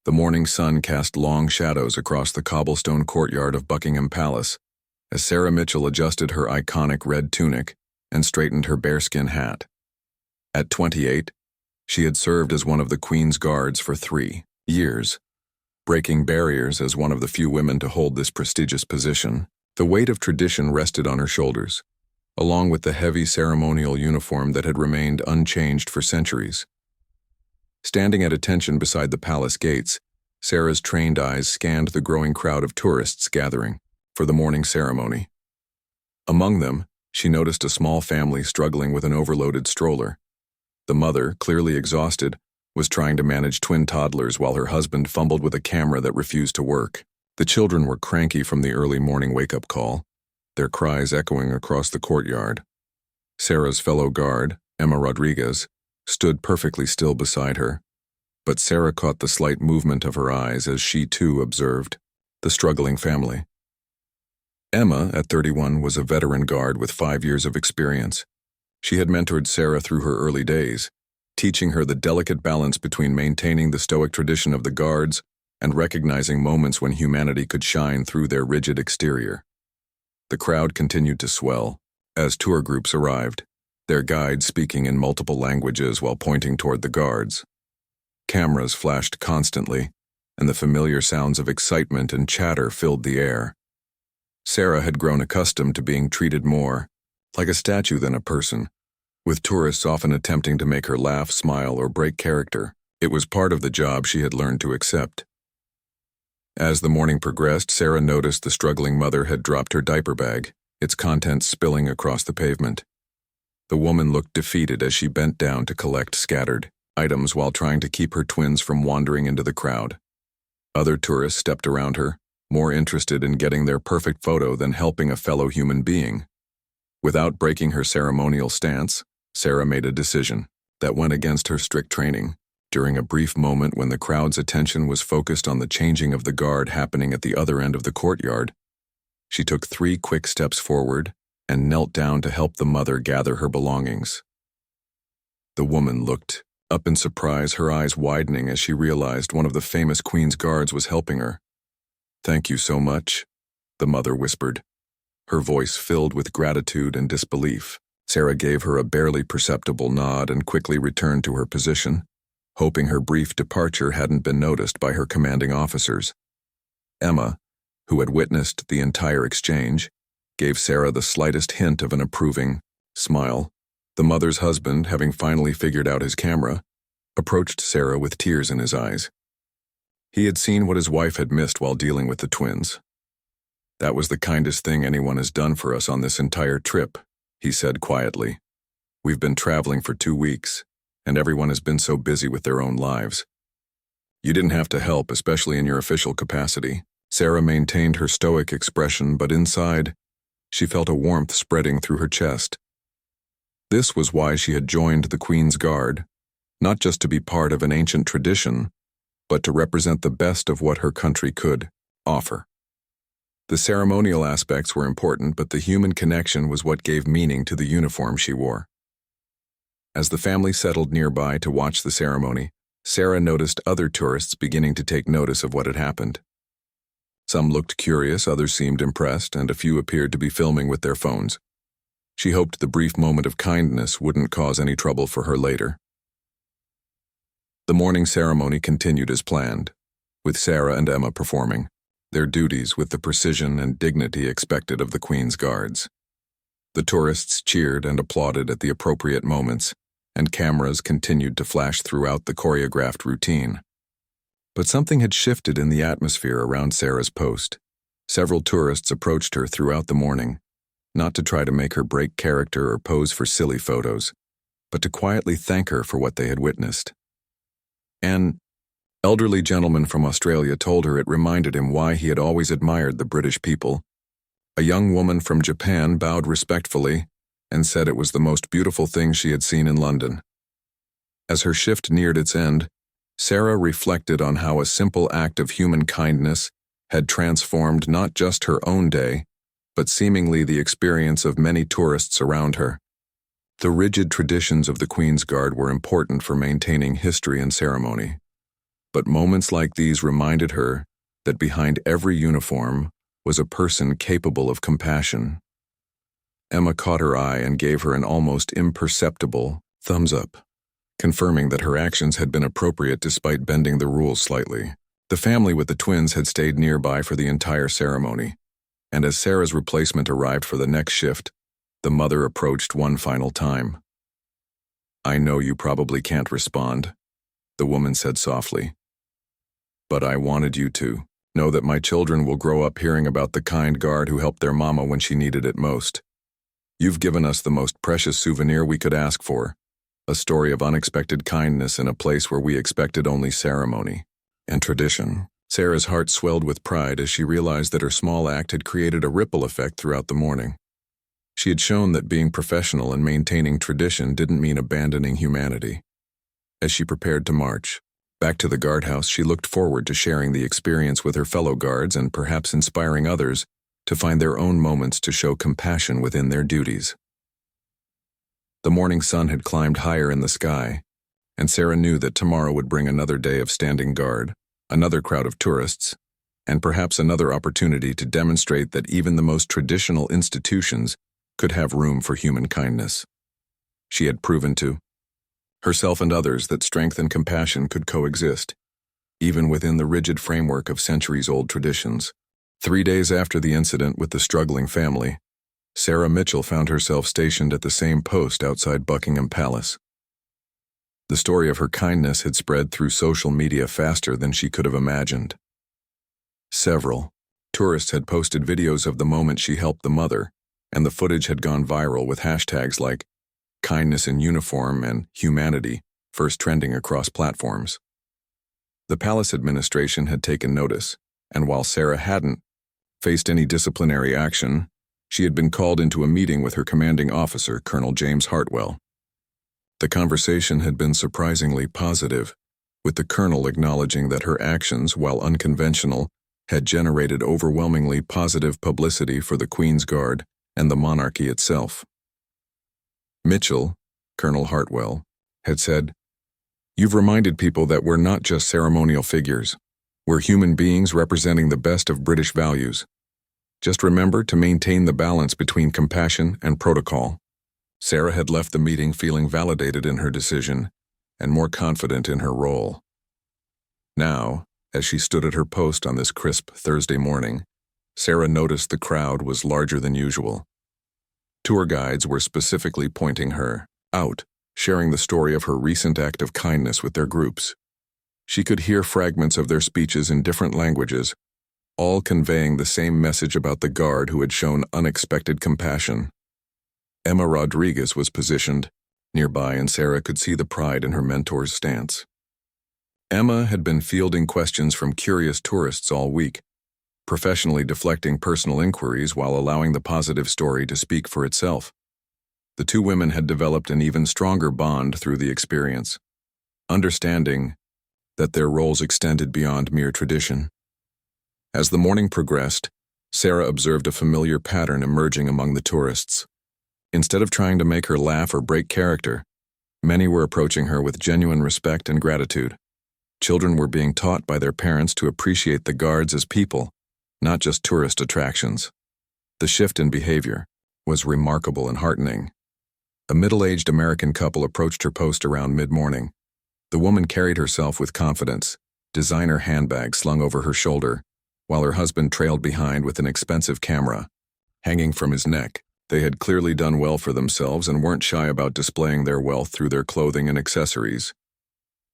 The morning sun cast long shadows across the cobblestone courtyard of Buckingham Palace as Sarah Mitchell adjusted her iconic red tunic and straightened her bearskin hat. At 28, she had served as one of the Queen's Guards for 3 years, breaking barriers as one of the few women to hold this prestigious position. The weight of tradition rested on her shoulders, along with the heavy ceremonial uniform that had remained unchanged for centuries. Standing at attention beside the palace gates, Sarah's trained eyes scanned the growing crowd of tourists gathering for the morning ceremony. Among them, she noticed a small family struggling with an overloaded stroller. The mother, clearly exhausted, was trying to manage twin toddlers while her husband fumbled with a camera that refused to work. The children were cranky from the early morning wake-up call, their cries echoing across the courtyard. Sarah's fellow guard, Emma Rodriguez, stood perfectly still beside her, but Sarah caught the slight movement of her eyes as she too observed the struggling family. Emma, at 31, was a veteran guard with 5 years of experience. She had mentored Sarah through her early days, teaching her the delicate balance between maintaining the stoic tradition of the guards and recognizing moments when humanity could shine through their rigid exterior. The crowd continued to swell as tour groups arrived, their guides speaking in multiple languages while pointing toward the guards. Cameras flashed constantly, and the familiar sounds of excitement and chatter filled the air. Sarah had grown accustomed to being treated more like a statue than a person, with tourists often attempting to make her laugh, smile, or break character. It was part of the job she had learned to accept. As the morning progressed, Sarah noticed the struggling mother had dropped her diaper bag, its contents spilling across the pavement. The woman looked defeated as she bent down to collect scattered items while trying to keep her twins from wandering into the crowd. Other tourists stepped around her, more interested in getting their perfect photo than helping a fellow human being. Without breaking her ceremonial stance, Sarah made a decision that went against her strict training. During a brief moment when the crowd's attention was focused on the changing of the guard happening at the other end of the courtyard, she took 3 quick steps forward and knelt down to help the mother gather her belongings. The woman looked up in surprise, her eyes widening as she realized one of the famous Queen's Guards was helping her. "Thank you so much," the mother whispered, her voice filled with gratitude and disbelief. Sarah gave her a barely perceptible nod and quickly returned to her position, hoping her brief departure hadn't been noticed by her commanding officers. Emma, who had witnessed the entire exchange, gave Sarah the slightest hint of an approving smile. The mother's husband, having finally figured out his camera, approached Sarah with tears in his eyes. He had seen what his wife had missed while dealing with the twins. "That was the kindest thing anyone has done for us on this entire trip," he said quietly. "We've been traveling for 2 weeks, and everyone has been so busy with their own lives. You didn't have to help, especially in your official capacity." Sarah maintained her stoic expression, but inside, she felt a warmth spreading through her chest. This was why she had joined the Queen's Guard, not just to be part of an ancient tradition, but to represent the best of what her country could offer. The ceremonial aspects were important, but the human connection was what gave meaning to the uniform she wore. As the family settled nearby to watch the ceremony, Sarah noticed other tourists beginning to take notice of what had happened. Some looked curious, others seemed impressed, and a few appeared to be filming with their phones. She hoped the brief moment of kindness wouldn't cause any trouble for her later. The morning ceremony continued as planned, with Sarah and Emma performing their duties with the precision and dignity expected of the Queen's Guards. The tourists cheered and applauded at the appropriate moments, and cameras continued to flash throughout the choreographed routine. But something had shifted in the atmosphere around Sarah's post. Several tourists approached her throughout the morning, not to try to make her break character or pose for silly photos, but to quietly thank her for what they had witnessed. An elderly gentleman from Australia told her it reminded him why he had always admired the British people. A young woman from Japan bowed respectfully and said it was the most beautiful thing she had seen in London. As her shift neared its end, Sarah reflected on how a simple act of human kindness had transformed not just her own day, but seemingly the experience of many tourists around her. The rigid traditions of the Queen's Guard were important for maintaining history and ceremony, But moments like these reminded her that behind every uniform was a person capable of compassion. Emma caught her eye and gave her an almost imperceptible thumbs up, confirming that her actions had been appropriate despite bending the rules slightly. The family with the twins had stayed nearby for the entire ceremony, and as Sarah's replacement arrived for the next shift, the mother approached one final time. "I know you probably can't respond," the woman said softly, "but I wanted you to know that my children will grow up hearing about the kind guard who helped their mama when she needed it most. You've given us the most precious souvenir we could ask for, a story of unexpected kindness in a place where we expected only ceremony and tradition." Sarah's heart swelled with pride as she realized that her small act had created a ripple effect throughout the morning. She had shown that being professional and maintaining tradition didn't mean abandoning humanity. As she prepared to march back to the guardhouse, she looked forward to sharing the experience with her fellow guards and perhaps inspiring others to find their own moments to show compassion within their duties. The morning sun had climbed higher in the sky, and Sarah knew that tomorrow would bring another day of standing guard, another crowd of tourists, and perhaps another opportunity to demonstrate that even the most traditional institutions could have room for human kindness. She had proven to herself and others that strength and compassion could coexist, even within the rigid framework of centuries-old traditions. 3 days after the incident with the struggling family, Sarah Mitchell found herself stationed at the same post outside Buckingham Palace. The story of her kindness had spread through social media faster than she could have imagined. Several tourists had posted videos of the moment she helped the mother, and the footage had gone viral with hashtags like kindness in uniform and humanity first trending across platforms. The palace administration had taken notice, and while Sarah hadn't faced any disciplinary action, she had been called into a meeting with her commanding officer, Colonel James Hartwell. The conversation had been surprisingly positive, with the colonel acknowledging that her actions, while unconventional, had generated overwhelmingly positive publicity for the Queen's Guard and the monarchy itself. Mitchell, Colonel Hartwell, had said, "You've reminded people that we're not just ceremonial figures. We're human beings representing the best of British values. Just remember to maintain the balance between compassion and protocol." Sarah had left the meeting feeling validated in her decision and more confident in her role. Now, as she stood at her post on this crisp Thursday morning, Sarah noticed the crowd was larger than usual. Tour guides were specifically pointing her out, sharing the story of her recent act of kindness with their groups. She could hear fragments of their speeches in different languages, all conveying the same message about the guard who had shown unexpected compassion. Emma Rodriguez was positioned nearby, and Sarah could see the pride in her mentor's stance. Emma had been fielding questions from curious tourists all week, professionally deflecting personal inquiries while allowing the positive story to speak for itself. The two women had developed an even stronger bond through the experience, understanding that their roles extended beyond mere tradition. As the morning progressed, Sarah observed a familiar pattern emerging among the tourists. Instead of trying to make her laugh or break character, many were approaching her with genuine respect and gratitude. Children were being taught by their parents to appreciate the guards as people, not just tourist attractions. The shift in behavior was remarkable and heartening. A middle-aged American couple approached her post around mid-morning. The woman carried herself with confidence, designer handbag slung over her shoulder, while her husband trailed behind with an expensive camera hanging from his neck. They had clearly done well for themselves and weren't shy about displaying their wealth through their clothing and accessories.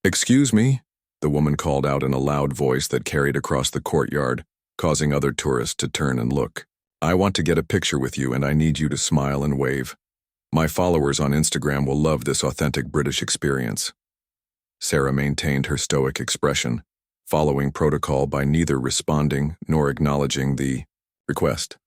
"Excuse me," the woman called out in a loud voice that carried across the courtyard, causing other tourists to turn and look. "I want to get a picture with you, and I need you to smile and wave. My followers on Instagram will love this authentic British experience." Sarah maintained her stoic expression, following protocol by neither responding nor acknowledging the request.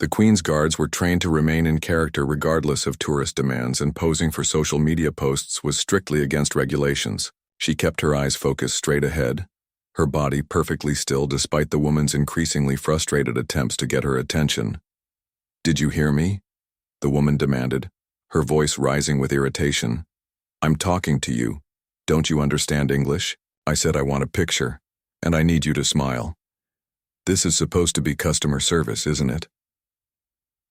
The Queen's Guards were trained to remain in character regardless of tourist demands, and posing for social media posts was strictly against regulations. She kept her eyes focused straight ahead, her body perfectly still despite the woman's increasingly frustrated attempts to get her attention. "Did you hear me?" the woman demanded, her voice rising with irritation. "I'm talking to you. Don't you understand English? I said I want a picture, and I need you to smile. This is supposed to be customer service, isn't it?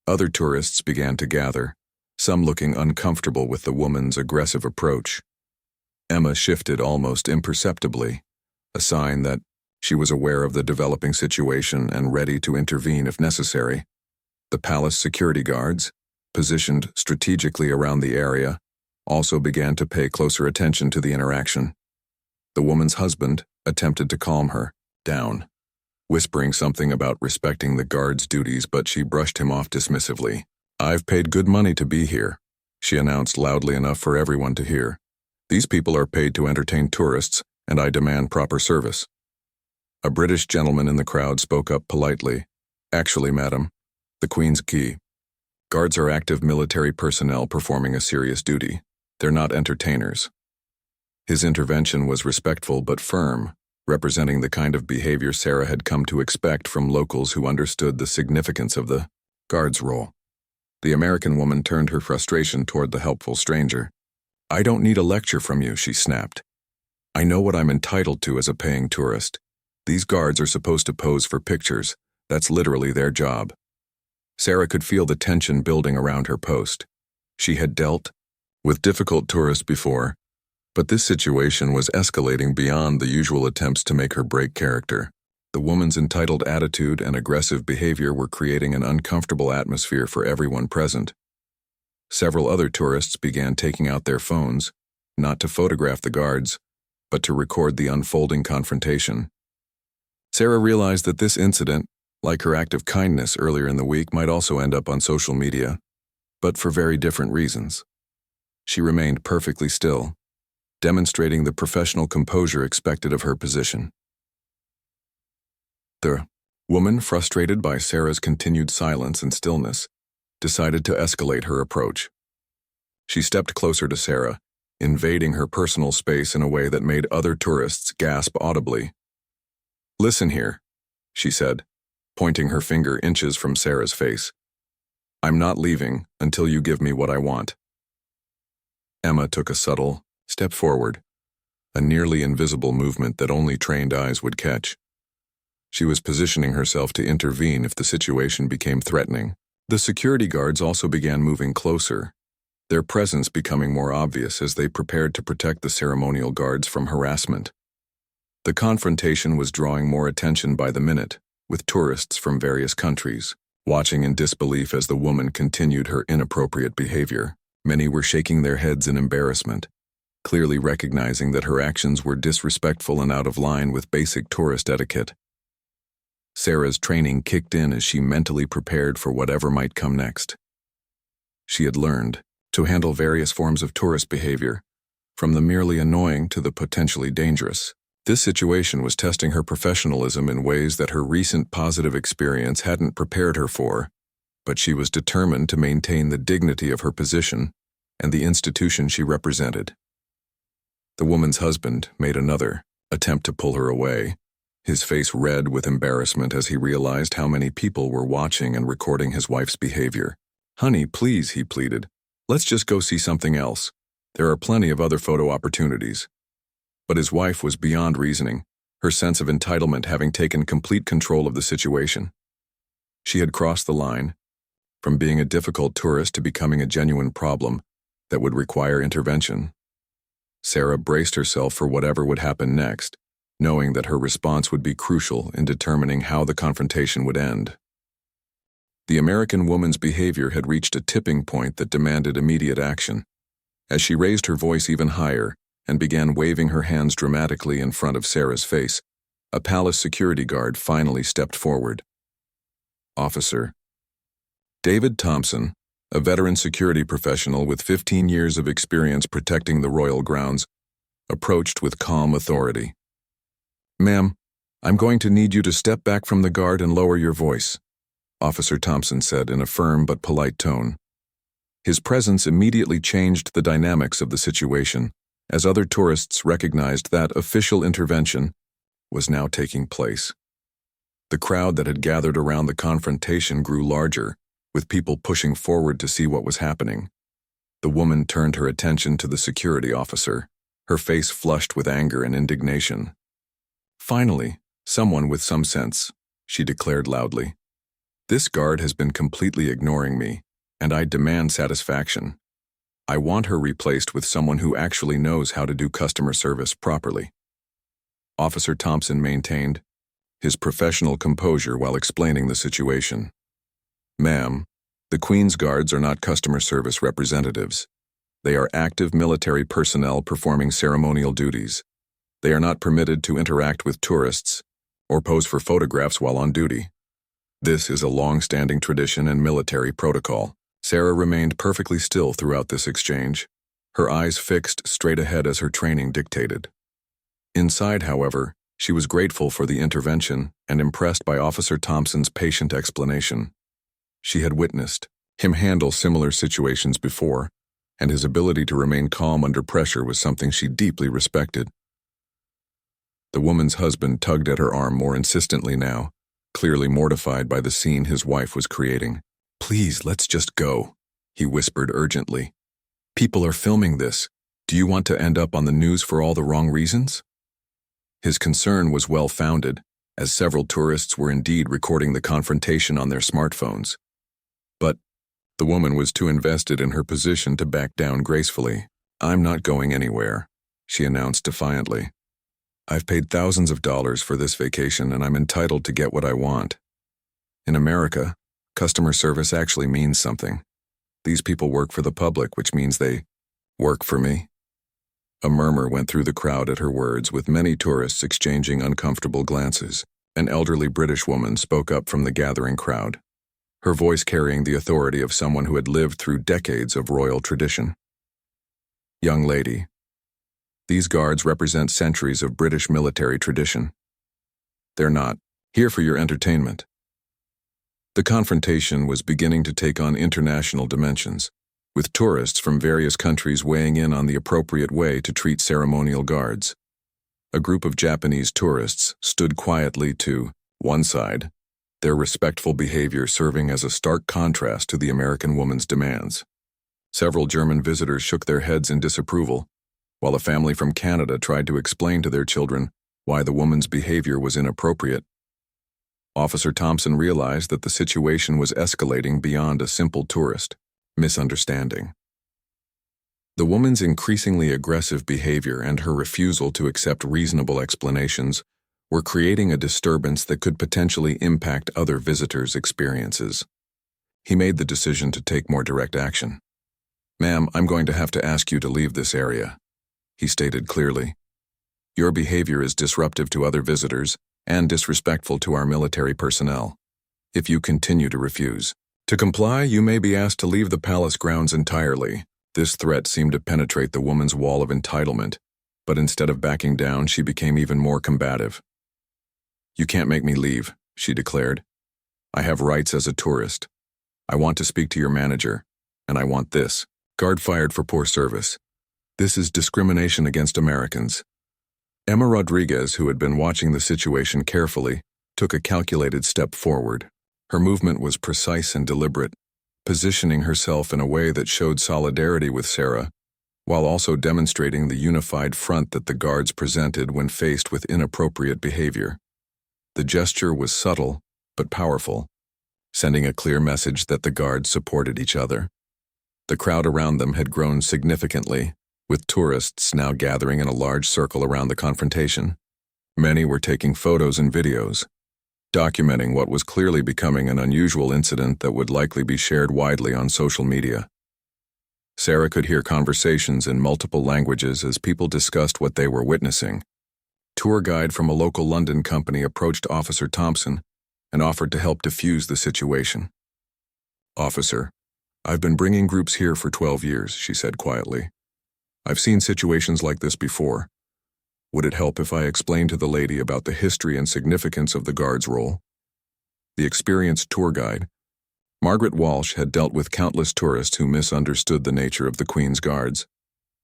Other tourists began to gather, some looking uncomfortable with the woman's aggressive approach. Emma shifted almost imperceptibly, a sign that she was aware of the developing situation and ready to intervene if necessary. The palace security guards, positioned strategically around the area, also began to pay closer attention to the interaction. The woman's husband attempted to calm her down, whispering something about respecting the guard's duties, but she brushed him off dismissively. "I've paid good money to be here," she announced loudly enough for everyone to hear. "These people are paid to entertain tourists, and I demand proper service." A British gentleman in the crowd spoke up politely. "Actually, madam, the Queen's key. Guards are active military personnel performing a serious duty. They're not entertainers." His intervention was respectful but firm, representing the kind of behavior Sarah had come to expect from locals who understood the significance of the guard's role. The American woman turned her frustration toward the helpful stranger. "I don't need a lecture from you," she snapped. "I know what I'm entitled to as a paying tourist. These guards are supposed to pose for pictures. That's literally their job." Sarah could feel the tension building around her post. She had dealt with difficult tourists before, but this situation was escalating beyond the usual attempts to make her break character. The woman's entitled attitude and aggressive behavior were creating an uncomfortable atmosphere for everyone present. Several other tourists began taking out their phones, not to photograph the guards, but to record the unfolding confrontation. Sarah realized that this incident, like her act of kindness earlier in the week, might also end up on social media, but for very different reasons. She remained perfectly still, demonstrating the professional composure expected of her position. The woman, frustrated by Sarah's continued silence and stillness, decided to escalate her approach. She stepped closer to Sarah, invading her personal space in a way that made other tourists gasp audibly. "Listen here," she said, pointing her finger inches from Sarah's face. "I'm not leaving until you give me what I want." Emma took a subtle step forward, a nearly invisible movement that only trained eyes would catch. She was positioning herself to intervene if the situation became threatening. The security guards also began moving closer, their presence becoming more obvious as they prepared to protect the ceremonial guards from harassment. The confrontation was drawing more attention by the minute, with tourists from various countries watching in disbelief as the woman continued her inappropriate behavior. Many were shaking their heads in embarrassment, clearly recognizing that her actions were disrespectful and out of line with basic tourist etiquette. Sarah's training kicked in as she mentally prepared for whatever might come next. She had learned to handle various forms of tourist behavior, from the merely annoying to the potentially dangerous. This situation was testing her professionalism in ways that her recent positive experience hadn't prepared her for, but she was determined to maintain the dignity of her position and the institution she represented. The woman's husband made another attempt to pull her away, his face red with embarrassment as he realized how many people were watching and recording his wife's behavior. "Honey, please," he pleaded. "Let's just go see something else. There are plenty of other photo opportunities." But his wife was beyond reasoning, her sense of entitlement having taken complete control of the situation. She had crossed the line, from being a difficult tourist to becoming a genuine problem that would require intervention. Sarah braced herself for whatever would happen next, knowing that her response would be crucial in determining how the confrontation would end. The American woman's behavior had reached a tipping point that demanded immediate action. As she raised her voice even higher and began waving her hands dramatically in front of Sarah's face, a palace security guard finally stepped forward. Officer David Thompson, a veteran security professional with 15 years of experience protecting the royal grounds, approached with calm authority. "Ma'am, I'm going to need you to step back from the guard and lower your voice," Officer Thompson said in a firm but polite tone. His presence immediately changed the dynamics of the situation, as other tourists recognized that official intervention was now taking place. The crowd that had gathered around the confrontation grew larger, with people pushing forward to see what was happening. The woman turned her attention to the security officer, her face flushed with anger and indignation. "Finally, someone with some sense," she declared loudly. "This guard has been completely ignoring me, and I demand satisfaction. I want her replaced with someone who actually knows how to do customer service properly." Officer Thompson maintained his professional composure while explaining the situation. "Ma'am, the Queen's Guards are not customer service representatives. They are active military personnel performing ceremonial duties. They are not permitted to interact with tourists or pose for photographs while on duty. This is a long-standing tradition and military protocol." Sarah remained perfectly still throughout this exchange, her eyes fixed straight ahead as her training dictated. Inside, however, she was grateful for the intervention and impressed by Officer Thompson's patient explanation. She had witnessed him handle similar situations before, and his ability to remain calm under pressure was something she deeply respected. The woman's husband tugged at her arm more insistently now, clearly mortified by the scene his wife was creating. "Please, let's just go," he whispered urgently. "People are filming this. Do you want to end up on the news for all the wrong reasons?" His concern was well-founded, as several tourists were indeed recording the confrontation on their smartphones. But the woman was too invested in her position to back down gracefully. "I'm not going anywhere," she announced defiantly. "I've paid thousands of dollars for this vacation and I'm entitled to get what I want. In America, customer service actually means something. These people work for the public, which means they work for me." A murmur went through the crowd at her words, with many tourists exchanging uncomfortable glances. An elderly British woman spoke up from the gathering crowd, her voice carrying the authority of someone who had lived through decades of royal tradition. "Young lady, these guards represent centuries of British military tradition. They're not here for your entertainment." The confrontation was beginning to take on international dimensions, with tourists from various countries weighing in on the appropriate way to treat ceremonial guards. A group of Japanese tourists stood quietly to one side, their respectful behavior serving as a stark contrast to the American woman's demands. Several German visitors shook their heads in disapproval, while a family from Canada tried to explain to their children why the woman's behavior was inappropriate. Officer Thompson realized that the situation was escalating beyond a simple tourist misunderstanding. The woman's increasingly aggressive behavior and her refusal to accept reasonable explanations were creating a disturbance that could potentially impact other visitors' experiences. He made the decision to take more direct action. "Ma'am, I'm going to have to ask you to leave this area," he stated clearly. "Your behavior is disruptive to other visitors and disrespectful to our military personnel. If you continue to refuse to comply, you may be asked to leave the palace grounds entirely." This threat seemed to penetrate the woman's wall of entitlement, but instead of backing down, she became even more combative. "You can't make me leave," she declared. "I have rights as a tourist. I want to speak to your manager, and I want this. Guard fired for poor service. This is discrimination against Americans." Emma Rodriguez, who had been watching the situation carefully, took a calculated step forward. Her movement was precise and deliberate, positioning herself in a way that showed solidarity with Sarah, while also demonstrating the unified front that the guards presented when faced with inappropriate behavior. The gesture was subtle, but powerful, sending a clear message that the guards supported each other. The crowd around them had grown significantly, with tourists now gathering in a large circle around the confrontation. Many were taking photos and videos, documenting what was clearly becoming an unusual incident that would likely be shared widely on social media. Sarah could hear conversations in multiple languages as people discussed what they were witnessing. Tour guide from a local London company approached Officer Thompson and offered to help defuse the situation. "Officer, I've been bringing groups here for 12 years, she said quietly. "I've seen situations like this before. Would it help if I explained to the lady about the history and significance of the guard's role?" The experienced tour guide, Margaret Walsh, had dealt with countless tourists who misunderstood the nature of the Queen's Guards.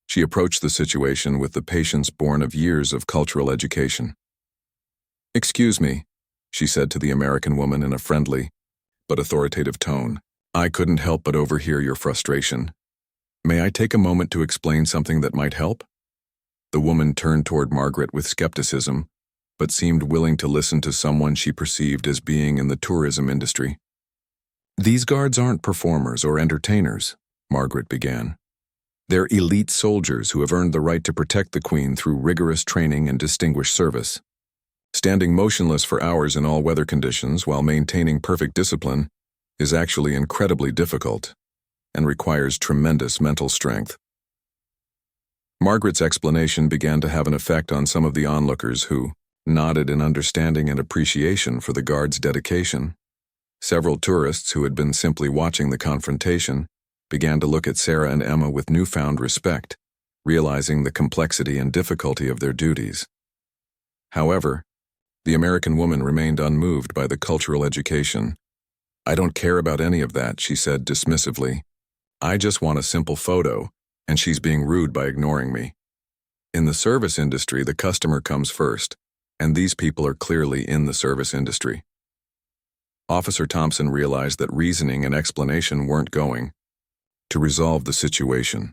She approached the situation with the patience born of years of cultural education. "Excuse me," she said to the American woman in a friendly but authoritative tone. "I couldn't help but overhear your frustration. May I take a moment to explain something that might help?" The woman turned toward Margaret with skepticism, but seemed willing to listen to someone she perceived as being in the tourism industry. "These guards aren't performers or entertainers," Margaret began. "They're elite soldiers who have earned the right to protect the Queen through rigorous training and distinguished service. Standing motionless for hours in all weather conditions while maintaining perfect discipline is actually incredibly difficult and requires tremendous mental strength." Margaret's explanation began to have an effect on some of the onlookers who nodded in understanding and appreciation for the guards' dedication. Several tourists who had been simply watching the confrontation began to look at Sarah and Emma with newfound respect, realizing the complexity and difficulty of their duties. However, the American woman remained unmoved by the cultural education. "I don't care about any of that," she said dismissively. "I just want a simple photo, and she's being rude by ignoring me." In the service industry, the customer comes first, and these people are clearly in the service industry. Officer Thompson realized that reasoning and explanation weren't going to resolve the situation.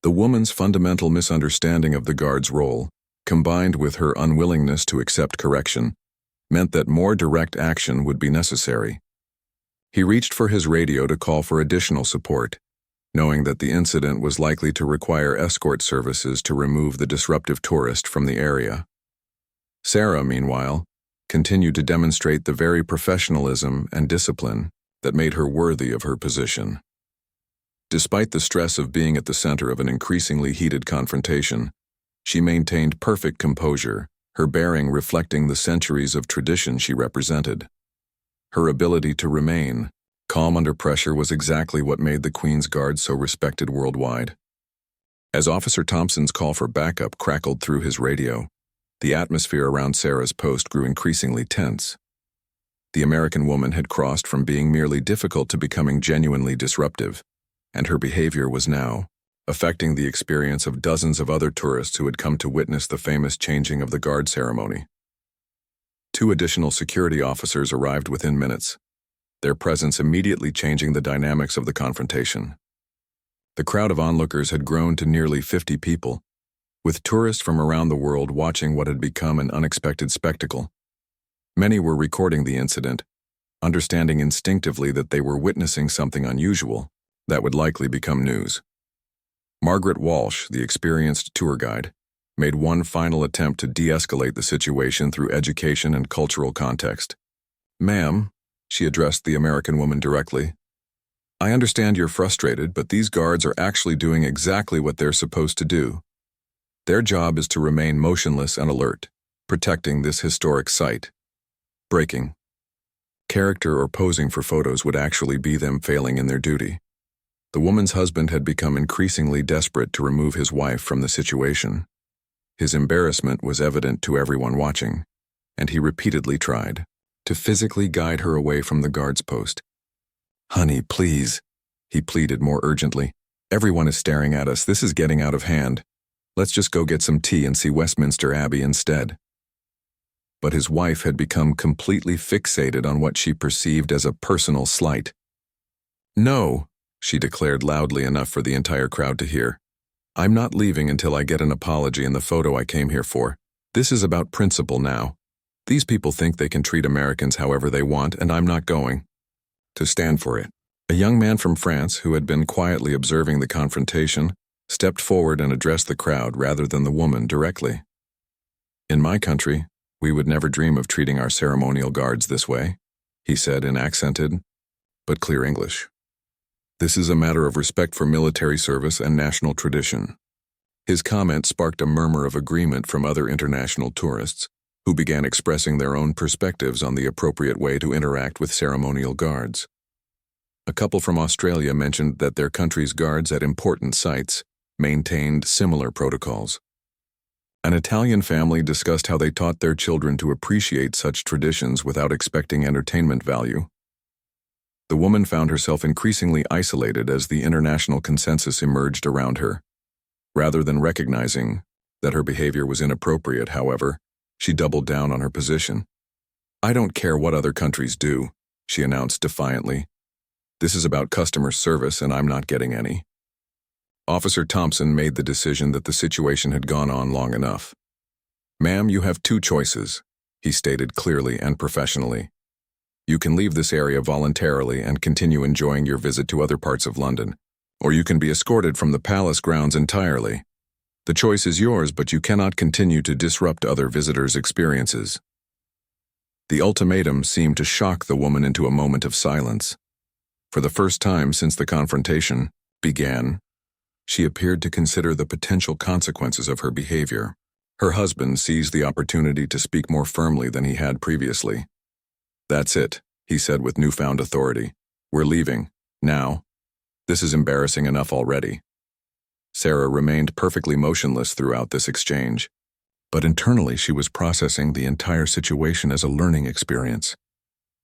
The woman's fundamental misunderstanding of the guard's role, combined with her unwillingness to accept correction, meant that more direct action would be necessary. He reached for his radio to call for additional support, knowing that the incident was likely to require escort services to remove the disruptive tourist from the area. Sarah, meanwhile, continued to demonstrate the very professionalism and discipline that made her worthy of her position. Despite the stress of being at the center of an increasingly heated confrontation, she maintained perfect composure, her bearing reflecting the centuries of tradition she represented. Her ability to remain calm under pressure was exactly what made the Queen's Guard so respected worldwide. As Officer Thompson's call for backup crackled through his radio, the atmosphere around Sarah's post grew increasingly tense. The American woman had crossed from being merely difficult to becoming genuinely disruptive, and her behavior was now affecting the experience of dozens of other tourists who had come to witness the famous changing of the guard ceremony. 2 additional security officers arrived within minutes, their presence immediately changing the dynamics of the confrontation. The crowd of onlookers had grown to nearly 50 people, with tourists from around the world watching what had become an unexpected spectacle. Many were recording the incident, understanding instinctively that they were witnessing something unusual that would likely become news. Margaret Walsh, the experienced tour guide, made one final attempt to de-escalate the situation through education and cultural context. "Ma'am," she addressed the American woman directly, "I understand you're frustrated, but these guards are actually doing exactly what they're supposed to do. Their job is to remain motionless and alert, protecting this historic site. Breaking character or posing for photos would actually be them failing in their duty." The woman's husband had become increasingly desperate to remove his wife from the situation. His embarrassment was evident to everyone watching, and he repeatedly tried to physically guide her away from the guard's post. "Honey, please," he pleaded more urgently. "Everyone is staring at us. This is getting out of hand. Let's just go get some tea and see Westminster Abbey instead." But his wife had become completely fixated on what she perceived as a personal slight. "No," she declared loudly enough for the entire crowd to hear. "I'm not leaving until I get an apology and the photo I came here for. This is about principle now. These people think they can treat Americans however they want, and I'm not going to stand for it." A young man from France, who had been quietly observing the confrontation, stepped forward and addressed the crowd rather than the woman directly. "In my country, we would never dream of treating our ceremonial guards this way," he said in accented but clear English. "This is a matter of respect for military service and national tradition." His comment sparked a murmur of agreement from other international tourists, who began expressing their own perspectives on the appropriate way to interact with ceremonial guards. A couple from Australia mentioned that their country's guards at important sites maintained similar protocols. An Italian family discussed how they taught their children to appreciate such traditions without expecting entertainment value. The woman found herself increasingly isolated as the international consensus emerged around her. Rather than recognizing that her behavior was inappropriate, however, she doubled down on her position. "I don't care what other countries do," she announced defiantly. "This is about customer service and I'm not getting any." Officer Thompson made the decision that the situation had gone on long enough. "Ma'am, you have two choices," he stated clearly and professionally. "You can leave this area voluntarily and continue enjoying your visit to other parts of London, or you can be escorted from the palace grounds entirely. The choice is yours, but you cannot continue to disrupt other visitors' experiences." The ultimatum seemed to shock the woman into a moment of silence. For the first time since the confrontation began, she appeared to consider the potential consequences of her behavior. Her husband seized the opportunity to speak more firmly than he had previously. "That's it," he said with newfound authority. "We're leaving. Now. This is embarrassing enough already." Sarah remained perfectly motionless throughout this exchange, but internally she was processing the entire situation as a learning experience.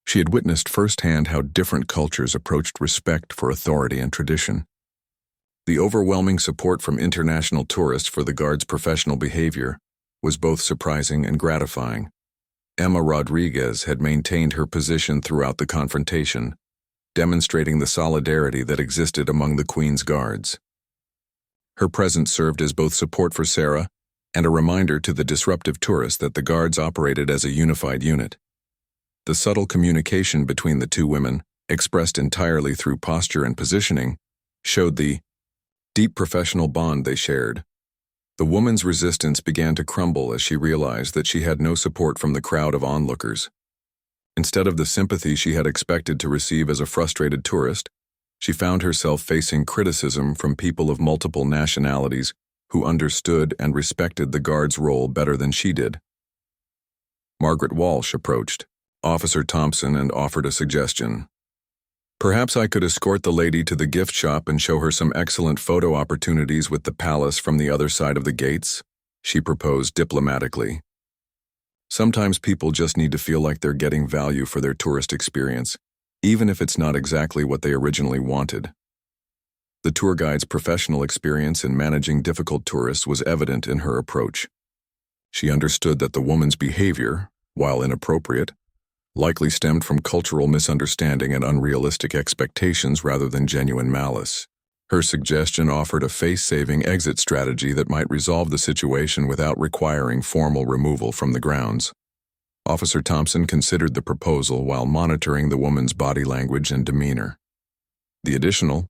She had witnessed firsthand how different cultures approached respect for authority and tradition. The overwhelming support from international tourists for the guards' professional behavior was both surprising and gratifying. Emma Rodriguez had maintained her position throughout the confrontation, demonstrating the solidarity that existed among the Queen's guards. Her presence served as both support for Sarah and a reminder to the disruptive tourists that the guards operated as a unified unit. The subtle communication between the two women, expressed entirely through posture and positioning, showed the deep professional bond they shared. The woman's resistance began to crumble as she realized that she had no support from the crowd of onlookers. Instead of the sympathy she had expected to receive as a frustrated tourist, she found herself facing criticism from people of multiple nationalities who understood and respected the guard's role better than she did. Margaret Walsh approached Officer Thompson and offered a suggestion. "Perhaps I could escort the lady to the gift shop and show her some excellent photo opportunities with the palace from the other side of the gates," she proposed diplomatically. Sometimes people just need to feel like they're getting value for their tourist experience, even if it's not exactly what they originally wanted. The tour guide's professional experience in managing difficult tourists was evident in her approach. She understood that the woman's behavior, while inappropriate, likely stemmed from cultural misunderstanding and unrealistic expectations rather than genuine malice. Her suggestion offered a face-saving exit strategy that might resolve the situation without requiring formal removal from the grounds. Officer Thompson considered the proposal while monitoring the woman's body language and demeanor. The additional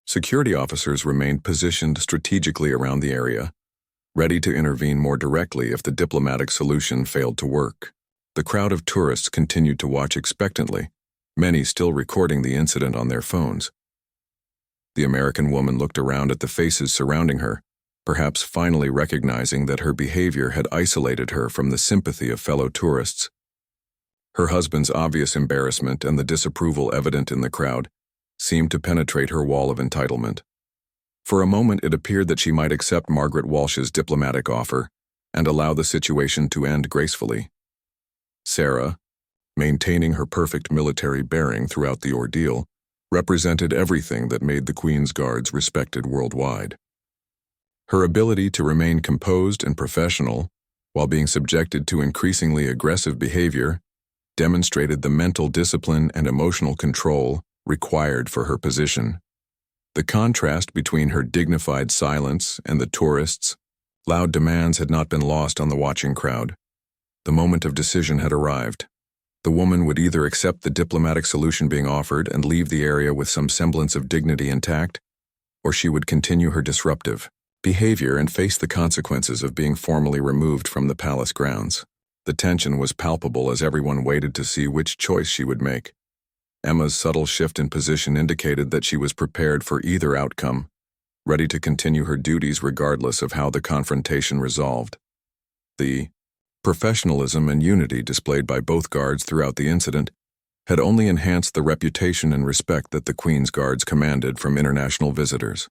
security officers remained positioned strategically around the area, ready to intervene more directly if the diplomatic solution failed to work. The crowd of tourists continued to watch expectantly, many still recording the incident on their phones. The American woman looked around at the faces surrounding her, perhaps finally recognizing that her behavior had isolated her from the sympathy of fellow tourists. Her husband's obvious embarrassment and the disapproval evident in the crowd seemed to penetrate her wall of entitlement. For a moment it appeared that she might accept Margaret Walsh's diplomatic offer and allow the situation to end gracefully. Sarah, maintaining her perfect military bearing throughout the ordeal, represented everything that made the Queen's Guards respected worldwide. Her ability to remain composed and professional while being subjected to increasingly aggressive behavior demonstrated the mental discipline and emotional control required for her position. The contrast between her dignified silence and the tourists' loud demands had not been lost on the watching crowd. The moment of decision had arrived. The woman would either accept the diplomatic solution being offered and leave the area with some semblance of dignity intact, or she would continue her disruptive behavior and face the consequences of being formally removed from the palace grounds. The tension was palpable as everyone waited to see which choice she would make. Emma's subtle shift in position indicated that she was prepared for either outcome, ready to continue her duties regardless of how the confrontation resolved. The professionalism and unity displayed by both guards throughout the incident had only enhanced the reputation and respect that the Queen's Guards commanded from international visitors.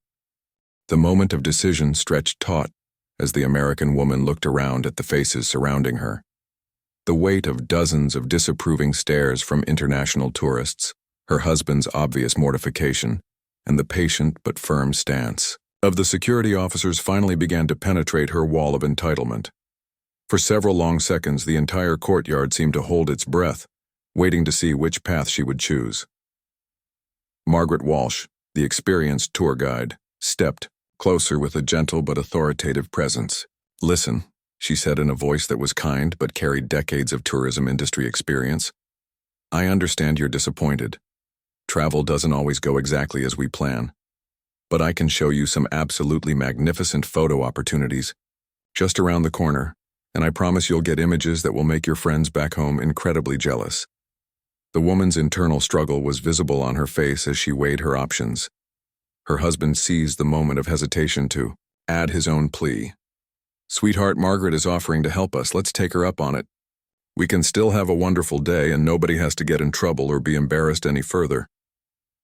The moment of decision stretched taut as the American woman looked around at the faces surrounding her. The weight of dozens of disapproving stares from international tourists, her husband's obvious mortification, and the patient but firm stance of the security officers finally began to penetrate her wall of entitlement. For several long seconds, the entire courtyard seemed to hold its breath, waiting to see which path she would choose. Margaret Walsh, the experienced tour guide, stepped closer with a gentle but authoritative presence. "Listen," she said in a voice that was kind but carried decades of tourism industry experience. "I understand you're disappointed. Travel doesn't always go exactly as we plan. But I can show you some absolutely magnificent photo opportunities just around the corner, and I promise you'll get images that will make your friends back home incredibly jealous." The woman's internal struggle was visible on her face as she weighed her options. Her husband seized the moment of hesitation to add his own plea. "Sweetheart, Margaret is offering to help us. Let's take her up on it. We can still have a wonderful day and nobody has to get in trouble or be embarrassed any further."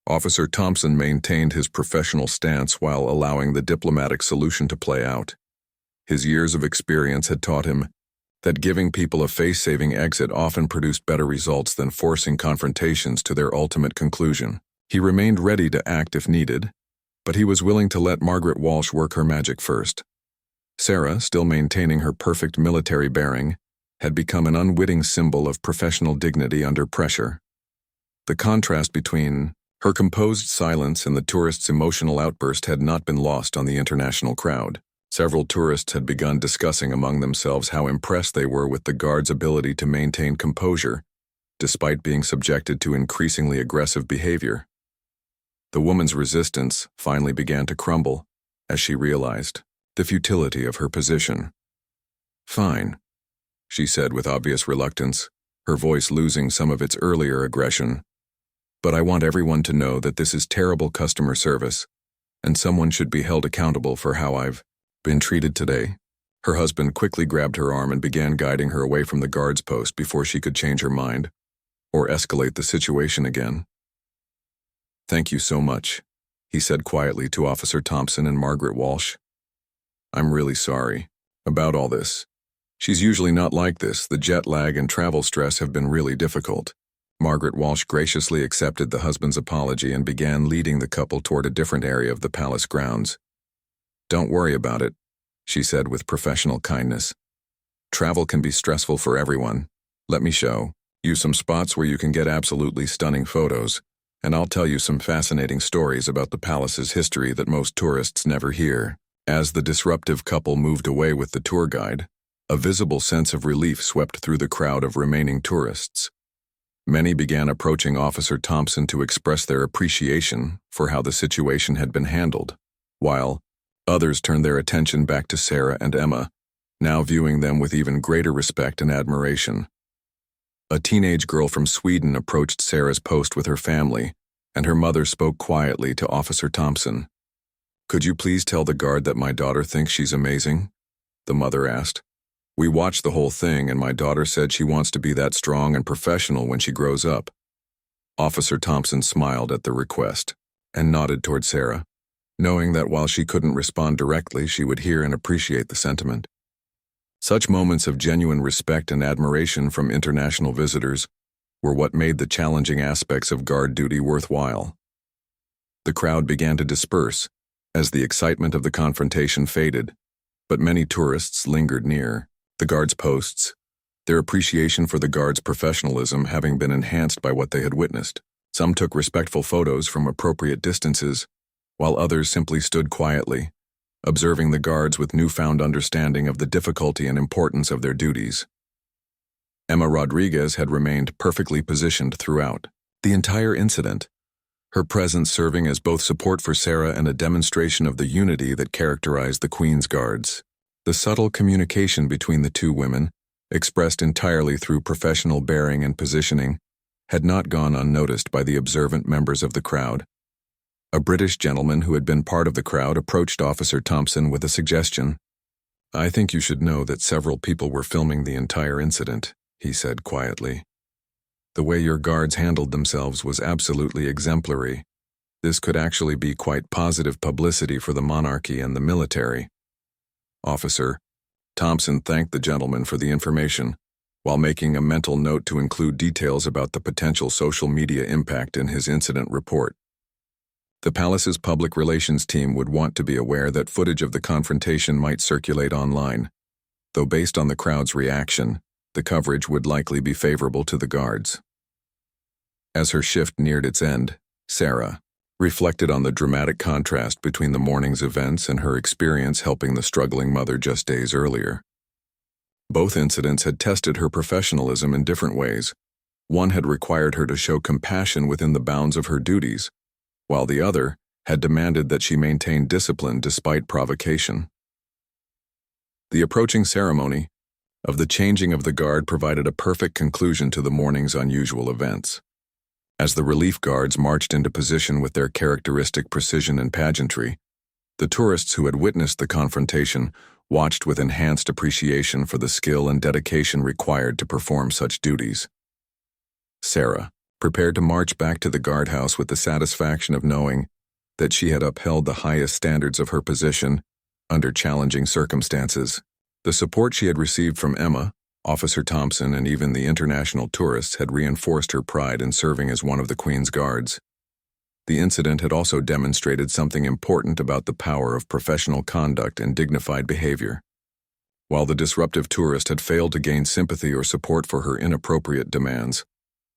Officer Thompson maintained his professional stance while allowing the diplomatic solution to play out. His years of experience had taught him that giving people a face-saving exit often produced better results than forcing confrontations to their ultimate conclusion. He remained ready to act if needed, but he was willing to let Margaret Walsh work her magic first. Sarah, still maintaining her perfect military bearing, had become an unwitting symbol of professional dignity under pressure. The contrast between her composed silence and the tourists' emotional outburst had not been lost on the international crowd. Several tourists had begun discussing among themselves how impressed they were with the guards' ability to maintain composure, despite being subjected to increasingly aggressive behavior. The woman's resistance finally began to crumble as she realized the futility of her position. "Fine," she said with obvious reluctance, her voice losing some of its earlier aggression. "But I want everyone to know that this is terrible customer service, and someone should be held accountable for how I've been treated today." Her husband quickly grabbed her arm and began guiding her away from the guard's post before she could change her mind or escalate the situation again. "Thank you so much," he said quietly to Officer Thompson and Margaret Walsh. "I'm really sorry about all this. She's usually not like this. The jet lag and travel stress have been really difficult." Margaret Walsh graciously accepted the husband's apology and began leading the couple toward a different area of the palace grounds. "Don't worry about it," she said with professional kindness. "Travel can be stressful for everyone. Let me show you some spots where you can get absolutely stunning photos, and I'll tell you some fascinating stories about the palace's history that most tourists never hear." As the disruptive couple moved away with the tour guide, a visible sense of relief swept through the crowd of remaining tourists. Many began approaching Officer Thompson to express their appreciation for how the situation had been handled, while others turned their attention back to Sarah and Emma, now viewing them with even greater respect and admiration. A teenage girl from Sweden approached Sarah's post with her family, and her mother spoke quietly to Officer Thompson. "Could you please tell the guard that my daughter thinks she's amazing?" the mother asked. "We watched the whole thing, and my daughter said she wants to be that strong and professional when she grows up." Officer Thompson smiled at the request and nodded toward Sarah, knowing that while she couldn't respond directly, she would hear and appreciate the sentiment. Such moments of genuine respect and admiration from international visitors were what made the challenging aspects of guard duty worthwhile. The crowd began to disperse as the excitement of the confrontation faded, but many tourists lingered near the guards' posts, their appreciation for the guards' professionalism having been enhanced by what they had witnessed. Some took respectful photos from appropriate distances, while others simply stood quietly, observing the guards with newfound understanding of the difficulty and importance of their duties. Emma Rodriguez had remained perfectly positioned throughout the entire incident, her presence serving as both support for Sarah and a demonstration of the unity that characterized the Queen's Guards. The subtle communication between the two women, expressed entirely through professional bearing and positioning, had not gone unnoticed by the observant members of the crowd. A British gentleman who had been part of the crowd approached Officer Thompson with a suggestion. "I think you should know that several people were filming the entire incident," he said quietly. "The way your guards handled themselves was absolutely exemplary. This could actually be quite positive publicity for the monarchy and the military." Officer Thompson thanked the gentleman for the information, while making a mental note to include details about the potential social media impact in his incident report. The palace's public relations team would want to be aware that footage of the confrontation might circulate online, though based on the crowd's reaction, the coverage would likely be favorable to the guards. As her shift neared its end, Sarah, reflected on the dramatic contrast between the morning's events and her experience helping the struggling mother just days earlier. Both incidents had tested her professionalism in different ways. One had required her to show compassion within the bounds of her duties, while the other had demanded that she maintain discipline despite provocation. The approaching ceremony of the changing of the guard provided a perfect conclusion to the morning's unusual events. As the relief guards marched into position with their characteristic precision and pageantry, the tourists who had witnessed the confrontation watched with enhanced appreciation for the skill and dedication required to perform such duties. Sarah, prepared to march back to the guardhouse with the satisfaction of knowing that she had upheld the highest standards of her position under challenging circumstances. The support she had received from Emma, Officer Thompson, and even the international tourists had reinforced her pride in serving as one of the Queen's guards. The incident had also demonstrated something important about the power of professional conduct and dignified behavior. While the disruptive tourist had failed to gain sympathy or support for her inappropriate demands,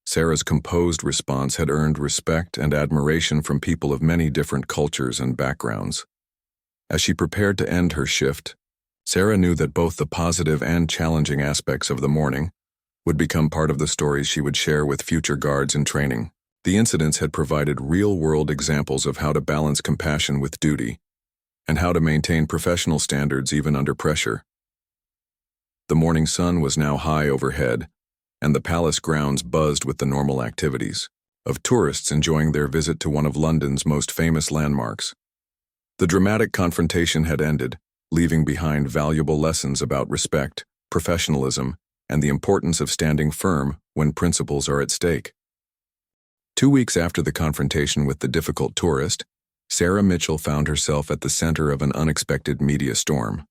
Sarah's composed response had earned respect and admiration from people of many different cultures and backgrounds. As she prepared to end her shift, Sarah knew that both the positive and challenging aspects of the morning would become part of the stories she would share with future guards in training. The incidents had provided real-world examples of how to balance compassion with duty and how to maintain professional standards even under pressure. The morning sun was now high overhead, and the palace grounds buzzed with the normal activities of tourists enjoying their visit to one of London's most famous landmarks. The dramatic confrontation had ended, leaving behind valuable lessons about respect, professionalism, and the importance of standing firm when principles are at stake. 2 weeks after the confrontation with the difficult tourist, Sarah Mitchell found herself at the center of an unexpected media storm.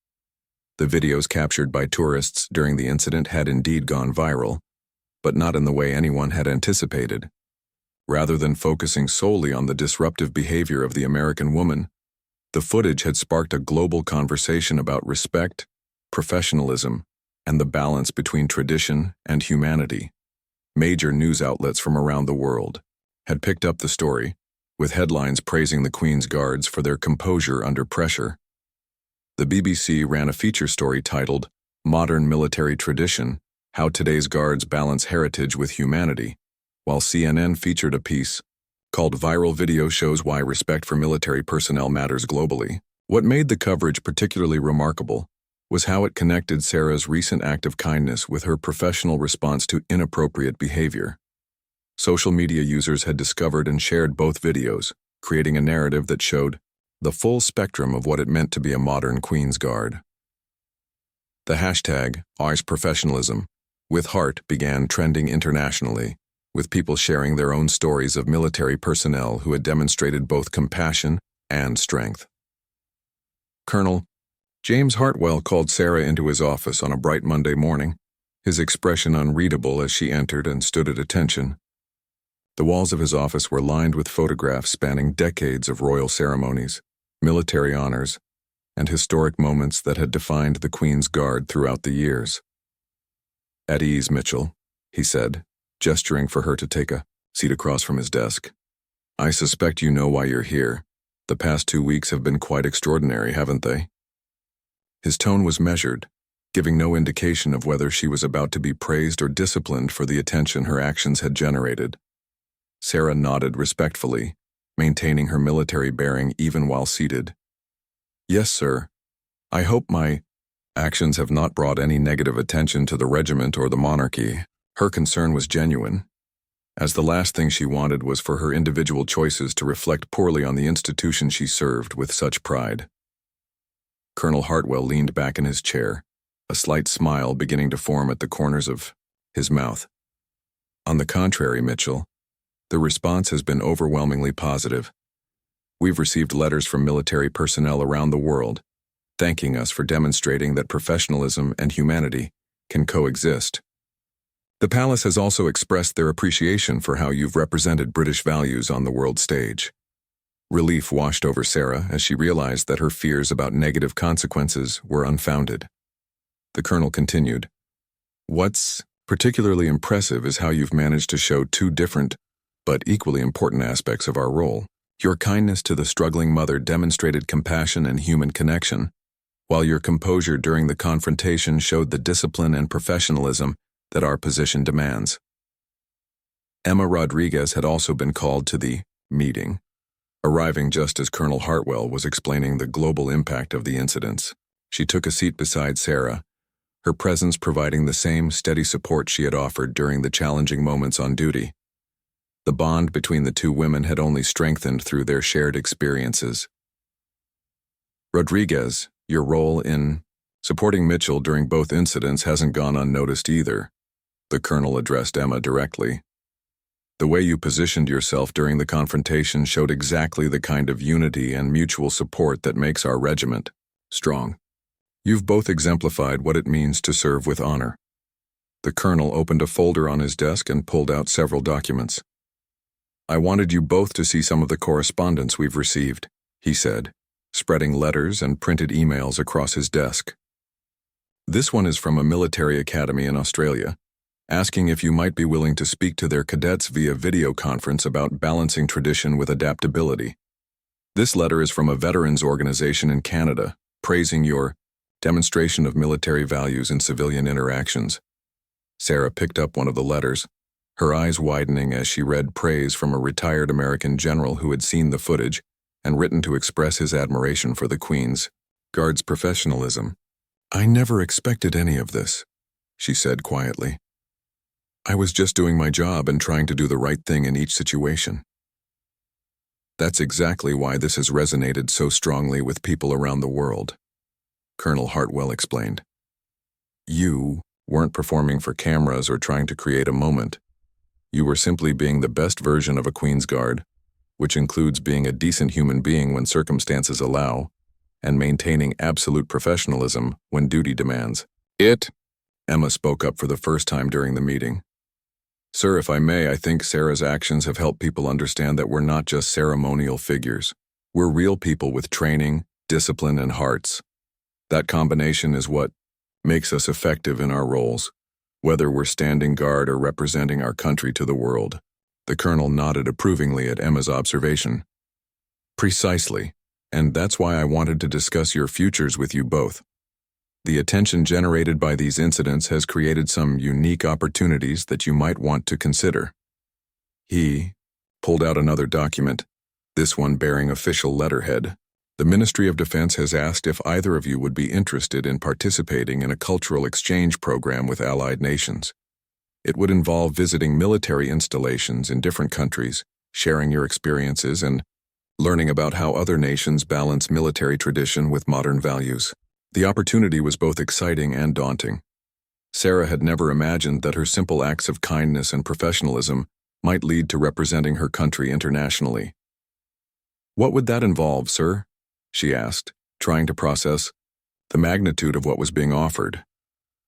The videos captured by tourists during the incident had indeed gone viral, but not in the way anyone had anticipated. Rather than focusing solely on the disruptive behavior of the American woman, the footage had sparked a global conversation about respect, professionalism, and the balance between tradition and humanity. Major news outlets from around the world had picked up the story, with headlines praising the Queen's guards for their composure under pressure. The BBC ran a feature story titled, "Modern Military Tradition: How Today's Guards Balance Heritage with Humanity," while CNN featured a piece called "Viral Video Shows Why Respect for Military Personnel Matters Globally." What made the coverage particularly remarkable was how it connected Sarah's recent act of kindness with her professional response to inappropriate behavior. Social media users had discovered and shared both videos, creating a narrative that showed the full spectrum of what it meant to be a modern Queen's Guard. The hashtag #OurProfessionalism with heart began trending internationally, with people sharing their own stories of military personnel who had demonstrated both compassion and strength. Colonel James Hartwell called Sarah into his office on a bright Monday morning, his expression unreadable as she entered and stood at attention. The walls of his office were lined with photographs spanning decades of royal ceremonies, military honors, and historic moments that had defined the Queen's Guard throughout the years. "At ease, Mitchell," he said, gesturing for her to take a seat across from his desk. "I suspect you know why you're here. The past 2 weeks have been quite extraordinary, haven't they?" His tone was measured, giving no indication of whether she was about to be praised or disciplined for the attention her actions had generated. Sarah nodded respectfully, maintaining her military bearing even while seated. "Yes, sir. I hope my actions have not brought any negative attention to the regiment or the monarchy." Her concern was genuine, as the last thing she wanted was for her individual choices to reflect poorly on the institution she served with such pride. Colonel Hartwell leaned back in his chair, a slight smile beginning to form at the corners of his mouth. "On the contrary, Mitchell, the response has been overwhelmingly positive. We've received letters from military personnel around the world, thanking us for demonstrating that professionalism and humanity can coexist. The palace has also expressed their appreciation for how you've represented British values on the world stage." Relief washed over Sarah as she realized that her fears about negative consequences were unfounded. The colonel continued, "What's particularly impressive is how you've managed to show two different but equally important aspects of our role: Your kindness to the struggling mother demonstrated compassion and human connection, while your composure during the confrontation showed the discipline and professionalism that our position demands. Emma Rodriguez had also been called to the meeting, arriving just as Colonel Hartwell was explaining the global impact of the incidents. She took a seat beside Sarah, her presence providing the same steady support she had offered during the challenging moments on duty. The bond between the two women had only strengthened through their shared experiences. Rodriguez, your role in supporting Mitchell during both incidents hasn't gone unnoticed either, the colonel addressed Emma directly. The way you positioned yourself during the confrontation showed exactly the kind of unity and mutual support that makes our regiment strong. You've both exemplified what it means to serve with honor. The colonel opened a folder on his desk and pulled out several documents. I wanted you both to see some of the correspondence we've received, he said, spreading letters and printed emails across his desk. This one is from a military academy in Australia, asking if you might be willing to speak to their cadets via video conference about balancing tradition with adaptability. This letter is from a veterans organization in Canada, praising your demonstration of military values in civilian interactions. Sarah picked up one of the letters, her eyes widening as she read praise from a retired American general who had seen the footage and written to express his admiration for the Queen's Guard's professionalism. I never expected any of this, she said quietly. I was just doing my job and trying to do the right thing in each situation. That's exactly why this has resonated so strongly with people around the world, Colonel Hartwell explained. You weren't performing for cameras or trying to create a moment. You were simply being the best version of a Queen's Guard, which includes being a decent human being when circumstances allow, and maintaining absolute professionalism when duty demands. Emma spoke up for the first time during the meeting. Sir, if I may, I think Sarah's actions have helped people understand that we're not just ceremonial figures. We're real people with training, discipline, and hearts. That combination is what makes us effective in our roles, whether we're standing guard or representing our country to the world. The colonel nodded approvingly at Emma's observation. Precisely, and that's why I wanted to discuss your futures with you both. The attention generated by these incidents has created some unique opportunities that you might want to consider. He pulled out another document, this one bearing official letterhead. The Ministry of Defense has asked if either of you would be interested in participating in a cultural exchange program with allied nations. It would involve visiting military installations in different countries, sharing your experiences, and learning about how other nations balance military tradition with modern values. The opportunity was both exciting and daunting. Sarah had never imagined that her simple acts of kindness and professionalism might lead to representing her country internationally. What would that involve, sir? She asked, trying to process the magnitude of what was being offered.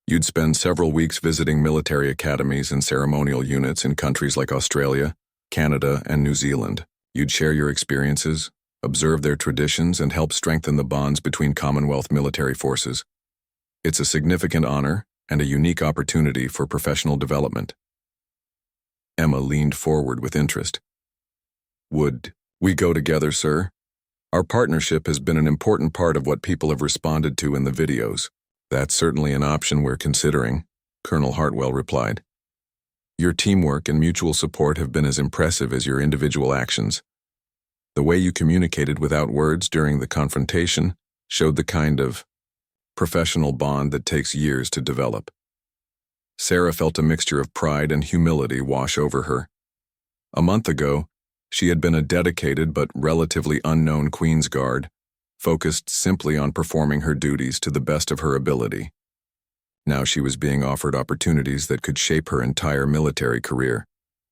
You'd spend several weeks visiting military academies and ceremonial units in countries like Australia, Canada, and New Zealand. You'd share your experiences, observe their traditions, and help strengthen the bonds between Commonwealth military forces. It's a significant honor and a unique opportunity for professional development. Emma leaned forward with interest. Would we go together, sir? Our partnership has been an important part of what people have responded to in the videos. That's certainly an option we're considering, Colonel Hartwell replied. Your teamwork and mutual support have been as impressive as your individual actions. The way you communicated without words during the confrontation showed the kind of professional bond that takes years to develop. Sarah felt a mixture of pride and humility wash over her. A month ago, she had been a dedicated but relatively unknown Queen's Guard, focused simply on performing her duties to the best of her ability. Now she was being offered opportunities that could shape her entire military career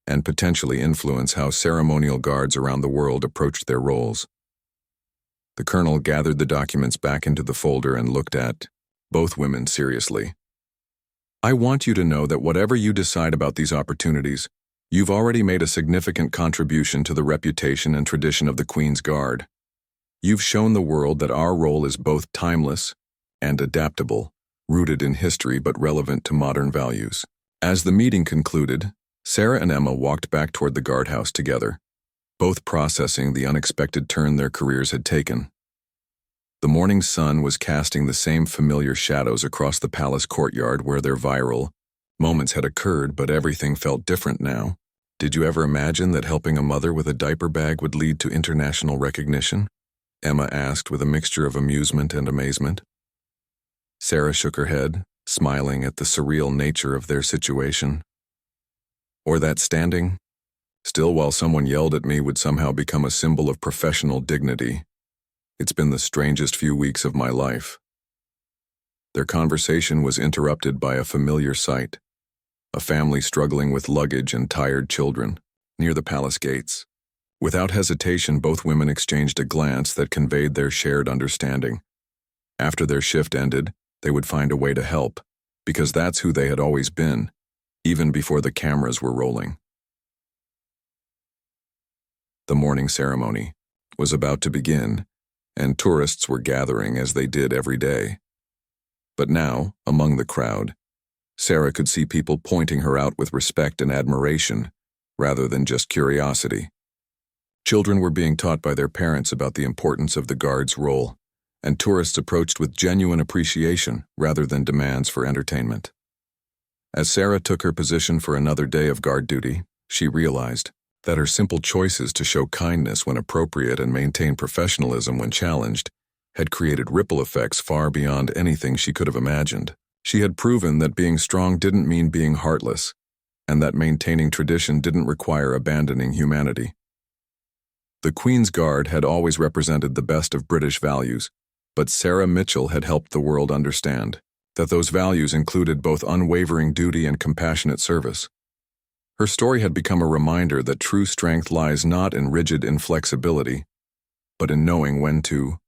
and potentially influence how ceremonial guards around the world approached their roles. The colonel gathered the documents back into the folder and looked at both women seriously. I want you to know that whatever you decide about these opportunities, you've already made a significant contribution to the reputation and tradition of the Queen's Guard. You've shown the world that our role is both timeless and adaptable, rooted in history but relevant to modern values. As the meeting concluded, Sarah and Emma walked back toward the guardhouse together. both processing the unexpected turn their careers had taken. The morning sun was casting the same familiar shadows across the palace courtyard where their viral moments had occurred, but everything felt different now. Did you ever imagine that helping a mother with a diaper bag would lead to international recognition? Emma asked with a mixture of amusement and amazement. Sarah shook her head, smiling at the surreal nature of their situation. Or that standing still while someone yelled at me would somehow become a symbol of professional dignity. It's been the strangest few weeks of my life. Their conversation was interrupted by a familiar sight. A family struggling with luggage and tired children, near the palace gates. Without hesitation, both women exchanged a glance that conveyed their shared understanding. After their shift ended, they would find a way to help, because that's who they had always been, even before the cameras were rolling. The morning ceremony was about to begin, and tourists were gathering as they did every day. But now, among the crowd, Sarah could see people pointing her out with respect and admiration, rather than just curiosity. Children were being taught by their parents about the importance of the guard's role, and tourists approached with genuine appreciation rather than demands for entertainment. As Sarah took her position for another day of guard duty, she realized that her simple choices to show kindness when appropriate and maintain professionalism when challenged had created ripple effects far beyond anything she could have imagined. She had proven that being strong didn't mean being heartless, and that maintaining tradition didn't require abandoning humanity. The Queen's Guard had always represented the best of British values, but Sarah Mitchell had helped the world understand that those values included both unwavering duty and compassionate service. Her story had become a reminder that true strength lies not in rigid inflexibility, but in knowing when to